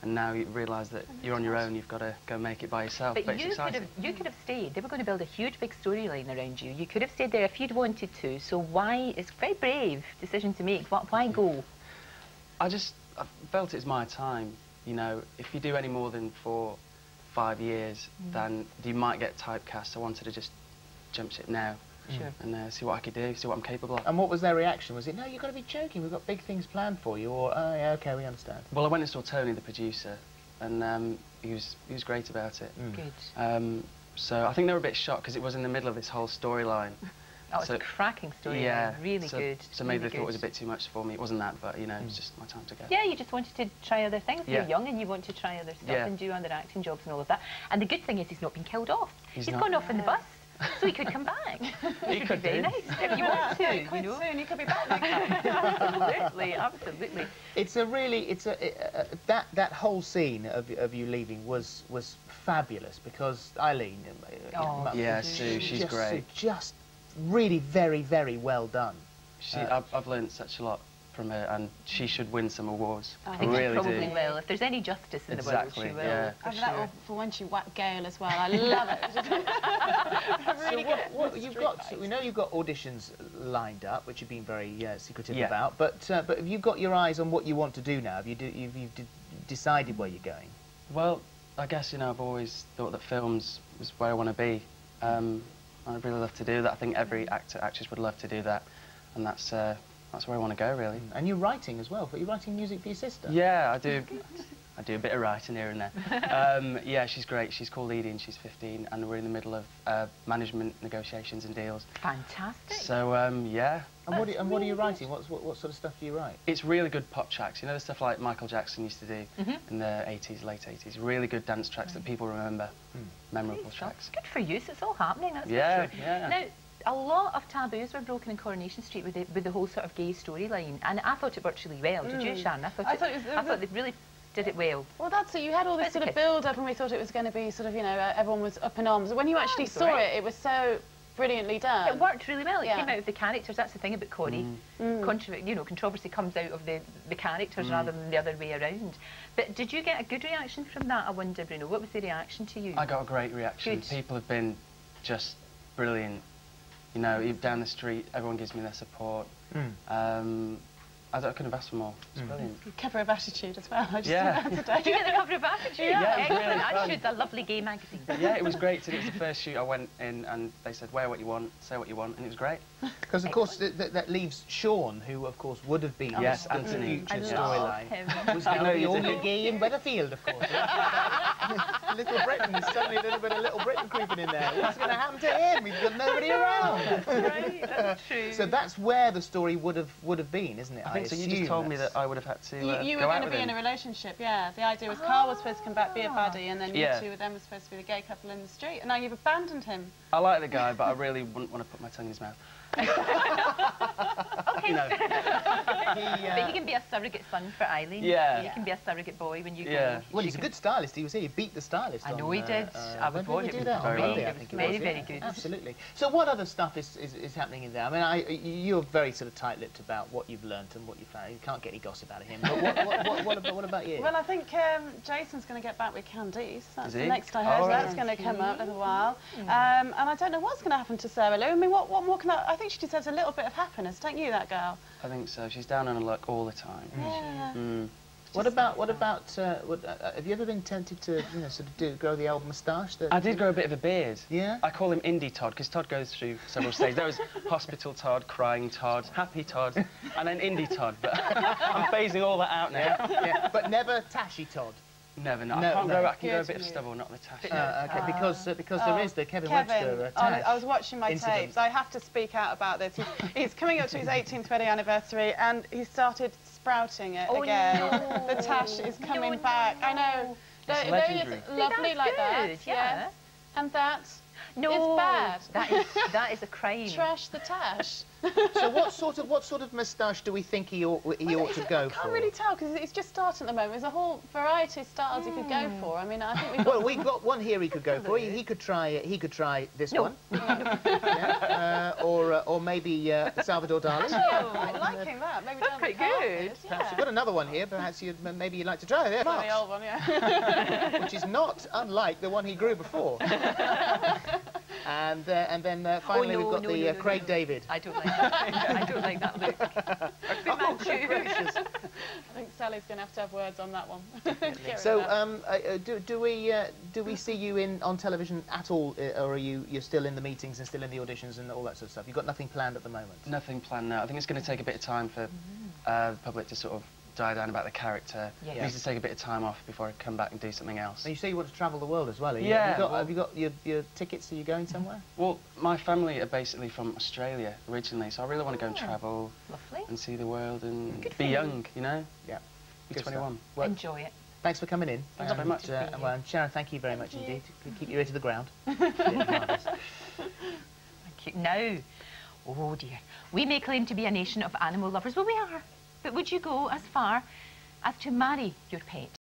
and now you realise that you're on your own, you've got to go make it by yourself. But it's exciting. You could have stayed. They were going to build a huge big storyline around you. You could have stayed there if you'd wanted to. So why? It's a very brave decision to make. Why go? I felt it's my time. You know, if you do any more than 4, 5 years, then you might get typecast. So I wanted to just jump ship now. Sure. And see what I could do, see what I'm capable of. And what was their reaction? Was it, no, you've got to be joking, we've got big things planned for you, or, oh, yeah, OK, we understand? Well, I went and saw Tony, the producer, and he was great about it. Good. So I think they were a bit shocked, because it was in the middle of this whole storyline. Oh, it's a cracking story. Yeah. Really good. So maybe they thought it was a bit too much for me. It wasn't that, but, you know, it was just my time to go. Yeah, you just wanted to try other things. Yeah. You're young and you want to try other stuff and do other acting jobs and all of that. And the good thing is he's not been killed off. He's gone off in the bus. So he could come back. He could be very nice if you want to. Quite you know? soon, you could be back next time. Absolutely, absolutely. It's a really, that whole scene of you leaving was fabulous, because Eileen, yeah, Sue, she's great. Just really very, very well done. I've learned such a lot from her, and she should win some awards. I think really she probably do. will. If there's any justice in the world, she will. Yeah. For sure. For when she whacked Gail as well, I love it. Really we know you've got auditions lined up, which you've been very secretive about. But have you got your eyes on what you want to do now? Have you decided where you're going? Well, I guess, you know, I've always thought that films was where I want to be. I'd really love to do that. I think every actor, actress would love to do that, and that's where I want to go, really. And you're writing as well. But you're writing music for your sister. Yeah, I do. I do a bit of writing here and there. Yeah, she's great. She's called Edie and she's 15, and we're in the middle of management negotiations and deals. Fantastic. So yeah. And what are you writing? What sort of stuff do you write? It's really good pop tracks. You know, the stuff like Michael Jackson used to do in the 80s, late 80s. Really good dance tracks that people remember. Memorable tracks. Good for you. So it's all happening. That's yeah, for sure. yeah. Now, a lot of taboos were broken in Coronation Street with the whole sort of gay storyline, and I thought it worked really well. Did you, Shan? I thought they really did it well. Well, that's it. You had all this sort of build-up, and we thought it was going to be sort of, you know, everyone was up in arms. When you actually saw it, it was so brilliantly done. It worked really well. It came out of the characters. That's the thing about Connie. Controversy comes out of the characters rather than the other way around. But did you get a good reaction from that, I wonder, Bruno? What was the reaction to you? I got a great reaction. Good. People have been just brilliant. You know, down the street, everyone gives me their support. I couldn't have asked for more. It's brilliant. Cover of Attitude as well. I just Yeah. did that Did you get the cover of Attitude? Yeah, Excellent. Attitude's a lovely gay magazine. Yeah, it was great. It was the first shoot I went in, and they said, wear what you want, say what you want, and it was great. Because, of course, that leaves Sean, who, of course, would have been Anthony. future storyline. Was know the only gay in Weatherfield, of course. Little Britain, suddenly a little bit of Little Britain creeping in there. What's going to happen to him? He's got nobody around. Right, that's true. So that's where the story would have been, isn't it? I think so. You just told me that I would have had to you were going to be in a relationship, yeah. The idea was Carl was supposed to come back, be a baddie, and then you two then were supposed to be the gay couple in the street, and now you've abandoned him. I like the guy, but I really wouldn't want to put my tongue in his mouth. Okay. No. But he can be a surrogate son for Eileen. Yeah. He can be a surrogate boy when you Yeah. go. Well, he's a good stylist. He was here. He beat the stylist. I know he did. I would watch it. Do that on Monday, I think it was. Very, very good. Absolutely. So what other stuff is happening in there? I mean, you're very sort of tight-lipped about what you've learnt and what you found. You can't get any gossip out of him. But what about you? Well, I think Jason's going to get back with Candice. That's the next I heard. Oh, That's going to come up in a little while. And I don't know what's going to happen to Sarah Lou. I mean, what more can I think she deserves a little bit of happiness, don't you, that girl? I think so. She's down on her luck all the time. Yeah. What about? Have you ever been tempted to, you know, sort of grow the old moustache? I did grow a bit of a beard. Yeah. I call him Indie Todd because Todd goes through several stages. There was Hospital Todd, Crying Todd, Happy Todd, and then Indie Todd. But I'm phasing all that out now. Yeah. But never Tashy Todd. Never. No, No, I can't no. grow. I can grow a bit of stubble, not the tash. Okay, because there is the Kevin Webster tash. I was watching my incident. tapes. I have to speak out about this. He's coming up to his 18th wedding anniversary, and he started sprouting it again. No. The tash is coming back. I know. It's They legendary. is lovely like that. Good, yeah. And that No, is bad. That is a crime. Trash the tash. So what sort of moustache do we think he ought to go for? I can't really tell because it's just starting at the moment. There's a whole variety of styles he could go for. I mean, I think we've got one here he could go for. He could try this one. Yeah. Or maybe Salvador Dali. Oh, I'm liking that. Maybe that's quite good. Perhaps you've got another one here. Perhaps maybe you'd like to try it. The old one, yeah. Which is not unlike the one he grew before. And then finally we've got the Craig David. I don't like that. I don't like that look. Gracious. I think Sally's going to have words on that one. So, do we see you on television at all, or are you're still in the meetings and still in the auditions and all that sort of stuff? You've got nothing planned at the moment? Nothing planned now. I think it's going to take a bit of time for the public to sort of die down about the character. Yeah. It needs to take a bit of time off before I come back and do something else. And you say you want to travel the world as well. Have you got your tickets? Are you going somewhere? Well, my family are basically from Australia originally, so I really want to go and travel and see the world and be young, you know? Yeah. Be 21. Well, enjoy it. Thanks for coming in. Thanks very much. Well, Sharon, thank you very much indeed. Keep your ear to the ground. Thank you. Now, oh dear, we may claim to be a nation of animal lovers. Well, we are. But would you go as far as to marry your pet?